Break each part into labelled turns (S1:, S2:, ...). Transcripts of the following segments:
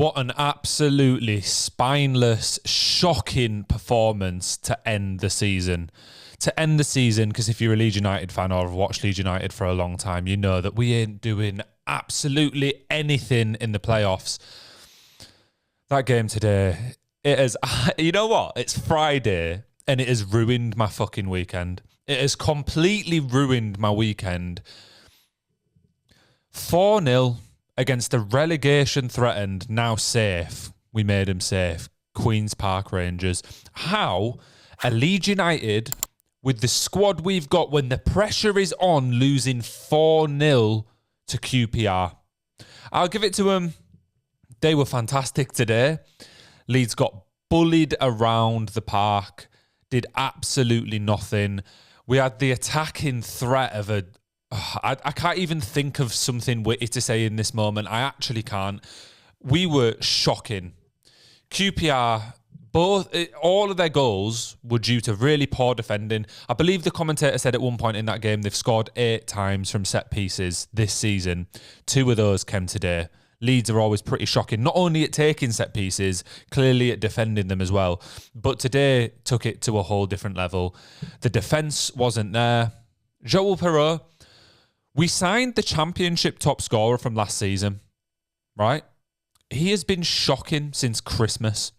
S1: What an absolutely spineless, shocking performance to end the season. Because if you're a Leeds United fan or have watched Leeds United for a long time, you know that we ain't doing absolutely anything in the playoffs. That game today, it is, you know what? It's Friday and it has ruined my fucking weekend. It has completely ruined my weekend. 4-0 against the relegation threatened, now safe. We made him safe. Queen's Park Rangers. How are Leeds United, with the squad we've got, when the pressure is on, losing 4-0 to QPR? I'll give it to them. They were fantastic today. Leeds got bullied around the park, did absolutely nothing. We had the attacking threat of a... I can't even think of something witty to say in this moment. I actually can't. We were shocking. QPR, all of their goals were due to really poor defending. I believe the commentator said at one point in that game they've scored 8 times from set pieces this season. 2 of those came today. Leeds are always pretty shocking, not only at taking set pieces, clearly at defending them as well. But today took it to a whole different level. The defence wasn't there. Joel Perreault, we signed the championship top scorer from last season, right? He has been shocking since Christmas.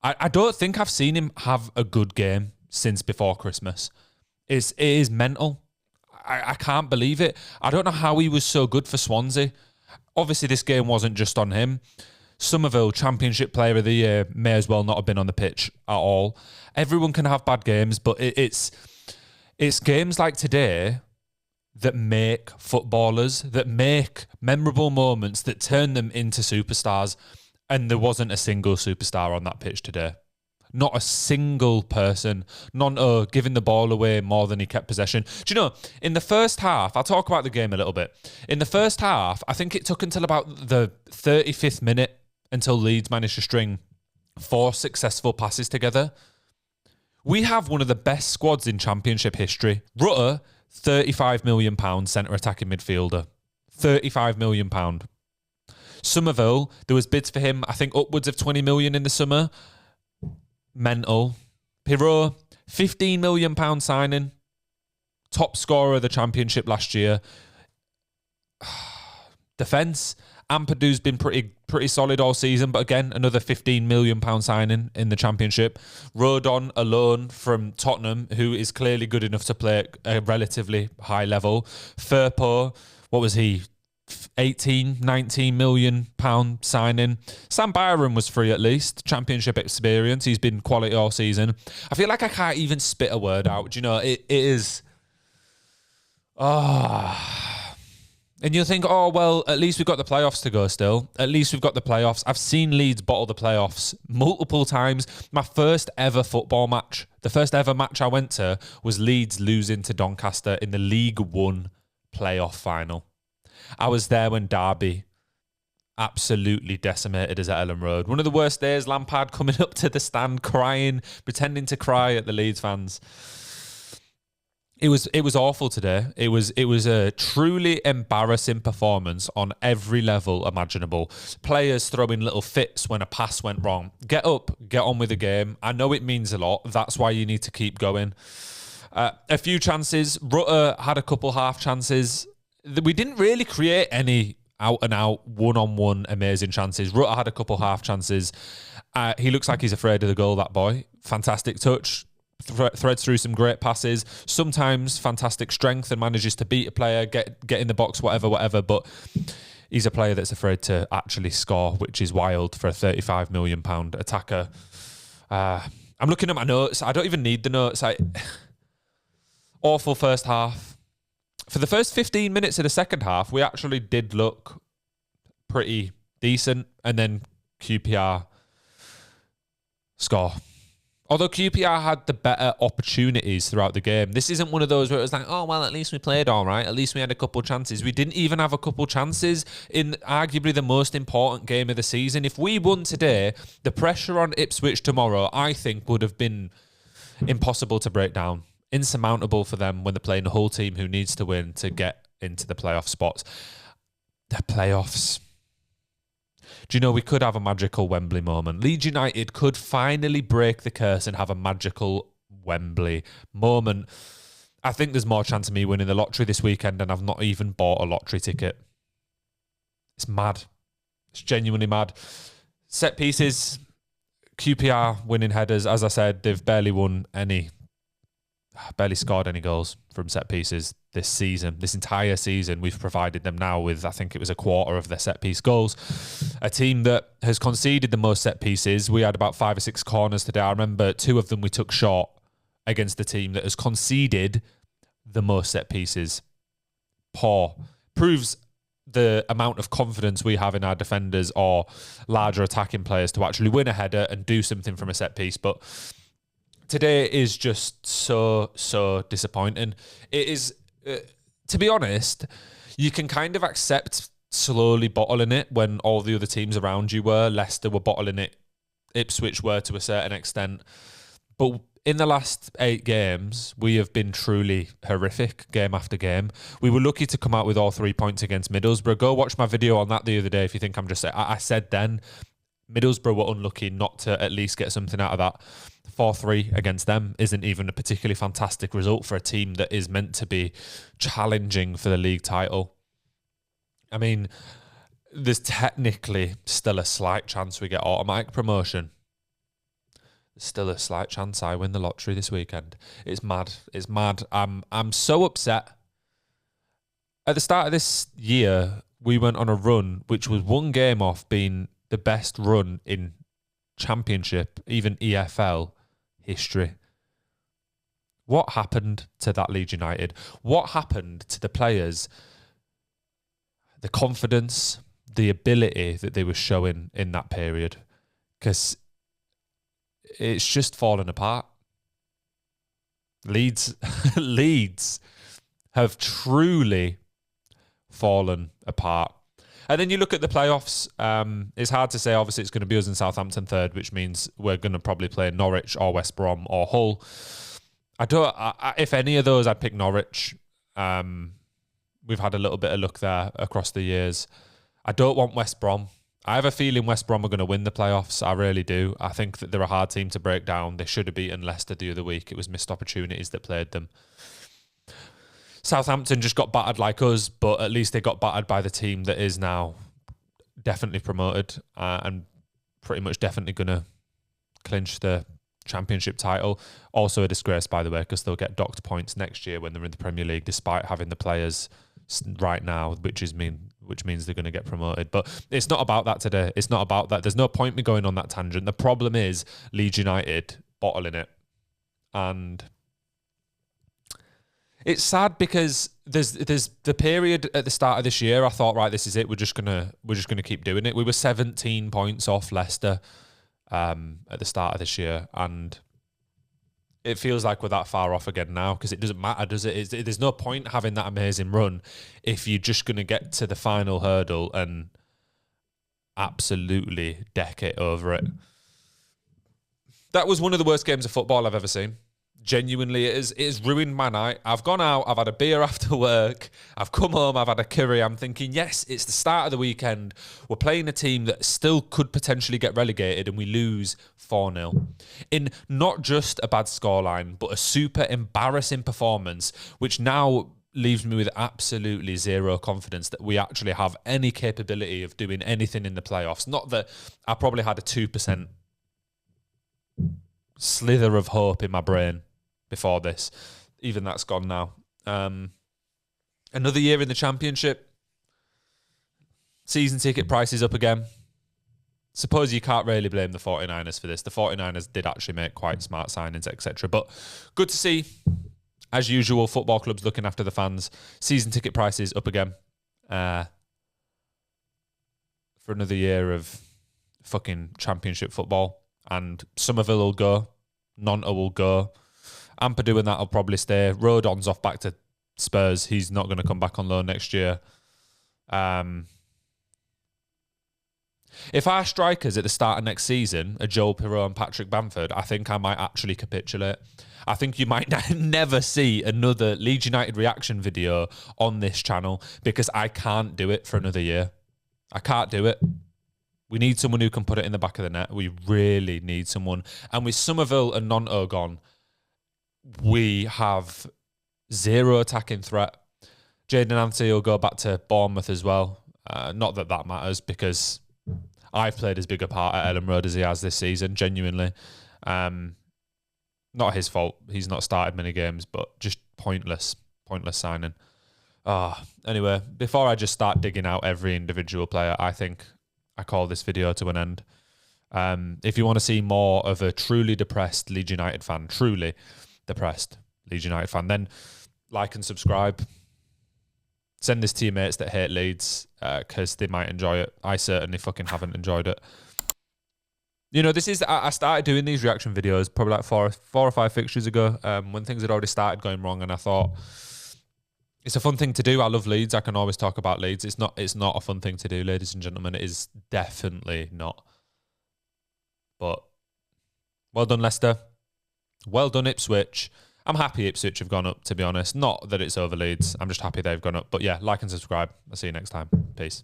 S1: I don't think I've seen him have a good game since before Christmas. It is mental. I can't believe it. I don't know how he was so good for Swansea. Obviously, this game wasn't just on him. Somerville, Championship Player of the Year, may as well not have been on the pitch at all. Everyone can have bad games, but it's games like today that make footballers, that make memorable moments, that turn them into superstars. And there wasn't a single superstar on that pitch today. Not a single person. Nonto giving the ball away more than he kept possession. Do you know, in the first half, I'll talk about the game a little bit. In the first half, I think it took until about the 35th minute until Leeds managed to string 4 successful passes together. We have one of the best squads in Championship history. Rutter, £35 million centre attacking midfielder. £35 million. Somerville, there was bids for him, I think upwards of 20 million in the summer. Mental. Perreault, £15 million signing. Top scorer of the Championship last year. Defence, Ampadu's been pretty solid all season, but again, another £15 million signing in the Championship. Rodon alone from Tottenham, who is clearly good enough to play at a relatively high level. Firpo, what was he? 18, 19 million pound signing. Sam Byron was free at least. Championship experience. He's been quality all season. I feel like I can't even spit a word out. Do you know, it is... And you'll think, oh, well, at least we've got the playoffs to go still. At least we've got the playoffs. I've seen Leeds bottle the playoffs multiple times. My first ever football match, the first ever match I went to was Leeds losing to Doncaster in the League One playoff final. I was there when Derby absolutely decimated us at Ellen Road. One of the worst days, Lampard coming up to the stand crying, pretending to cry at the Leeds fans. It was awful today. It was a truly embarrassing performance on every level imaginable. Players throwing little fits when a pass went wrong. Get up, get on with the game. I know it means a lot. That's why you need to keep going. A few chances. Rutter had a couple half chances. We didn't really create any out-and-out, one-on-one amazing chances. Rutter had a couple half chances. He looks like he's afraid of the goal, that boy. Fantastic touch. Threads through some great passes. Sometimes fantastic strength and manages to beat a player, get in the box, whatever. But he's a player that's afraid to actually score, which is wild for a £35 million attacker. I'm looking at my notes. I don't even need the notes. Awful first half. For the first 15 minutes of the second half, we actually did look pretty decent. And then QPR score. Although QPR had the better opportunities throughout the game. This isn't one of those where it was like, oh, well, at least we played all right. At least we had a couple chances. We didn't even have a couple chances in arguably the most important game of the season. If we won today, the pressure on Ipswich tomorrow, I think, would have been impossible to break down. Insurmountable for them when they're playing the whole team who needs to win to get into the playoff spots. The playoffs. Do you know we could have a magical Wembley moment? Leeds United could finally break the curse and have a magical Wembley moment. I think there's more chance of me winning the lottery this weekend, and I've not even bought a lottery ticket. It's mad. It's genuinely mad. Set pieces, QPR winning headers. As I said, they've barely scored any goals from set pieces this season. This entire season, we've provided them now with, I think it was a quarter of their set piece goals. A team that has conceded the most set pieces. We had about 5 or 6 corners today. I remember 2 of them we took short against the team that has conceded the most set pieces. Poor. Proves the amount of confidence we have in our defenders or larger attacking players to actually win a header and do something from a set piece. But today is just so disappointing. It is, to be honest, you can kind of accept slowly bottling it when all the other teams around you were. Leicester were bottling it. Ipswich were to a certain extent. But in the last 8 games, we have been truly horrific game after game. We were lucky to come out with all 3 points against Middlesbrough. Go watch my video on that the other day if you think I'm just saying. I said then Middlesbrough were unlucky not to at least get something out of that. 4-3 against them isn't even a particularly fantastic result for a team that is meant to be challenging for the league title. I mean, there's technically still a slight chance we get automatic promotion. There's still a slight chance I win the lottery this weekend. It's mad. It's mad. I'm so upset. At the start of this year, we went on a run which was 1 game off being the best run in Championship, even EFL history. What happened to that Leeds United? What happened to the players? The confidence, the ability that they were showing in that period? Because it's just fallen apart. Leeds have truly fallen apart. And then you look at the playoffs. It's hard to say. Obviously, it's going to be us and Southampton third, which means we're going to probably play Norwich or West Brom or Hull. If any of those, I'd pick Norwich. We've had a little bit of luck there across the years. I don't want West Brom. I have a feeling West Brom are going to win the playoffs. I really do. I think that they're a hard team to break down. They should have beaten Leicester the other week. It was missed opportunities that played them. Southampton just got battered like us, but at least they got battered by the team that is now definitely promoted and pretty much definitely going to clinch the Championship title. Also a disgrace, by the way, because they'll get docked points next year when they're in the Premier League, despite having the players right now, which means they're going to get promoted. But it's not about that today. It's not about that. There's no point me going on that tangent. The problem is Leeds United bottling it. And it's sad because there's the period at the start of this year. I thought, right, this is it. We're just gonna keep doing it. We were 17 points off Leicester at the start of this year, and it feels like we're that far off again now because it doesn't matter, does it? There's no point having that amazing run if you're just gonna get to the final hurdle and absolutely deck it over it. That was one of the worst games of football I've ever seen. Genuinely, it has ruined my night. I've gone out, I've had a beer after work, I've come home, I've had a curry. I'm thinking, yes, it's the start of the weekend. We're playing a team that still could potentially get relegated and we lose 4-0. In not just a bad scoreline, but a super embarrassing performance, which now leaves me with absolutely zero confidence that we actually have any capability of doing anything in the playoffs. Not that I probably had a 2% slither of hope in my brain before this. Even that's gone now. Another year in the Championship. Season ticket prices up again. Suppose you can't really blame the 49ers for this. The 49ers did actually make quite smart signings, etc. But good to see, as usual, football clubs looking after the fans. Season ticket prices up again. For another year of fucking Championship football. And Somerville will go. Nonta will go. Ampadu and that will probably stay. Rodon's off back to Spurs. He's not going to come back on loan next year. If our strikers at the start of next season are Joel Pirou and Patrick Bamford, I think I might actually capitulate. I think you might never see another Leeds United reaction video on this channel because I can't do it for another year. I can't do it. We need someone who can put it in the back of the net. We really need someone. And with Somerville and Nonto gone, we have zero attacking threat. Jaden Anthony will go back to Bournemouth as well. Not that that matters, because I've played as big a part at Ellen Road as he has this season, genuinely. Not his fault. He's not started many games, but just pointless signing. Anyway, before I just start digging out every individual player, I think I call this video to an end. If you want to see more of a truly depressed Leeds United fan, then like and subscribe. Send this to your mates that hate Leeds, because they might enjoy it. I certainly fucking haven't enjoyed it. You know, I started doing these reaction videos probably like four or five fixtures ago, when things had already started going wrong, and I thought, it's a fun thing to do. I love Leeds. I can always talk about Leeds. It's not a fun thing to do, ladies and gentlemen. It is definitely not. But well done, Leicester. Well done, Ipswich. I'm happy Ipswich have gone up, to be honest. Not that it's over Leeds. I'm just happy they've gone up. But yeah, like and subscribe. I'll see you next time. Peace.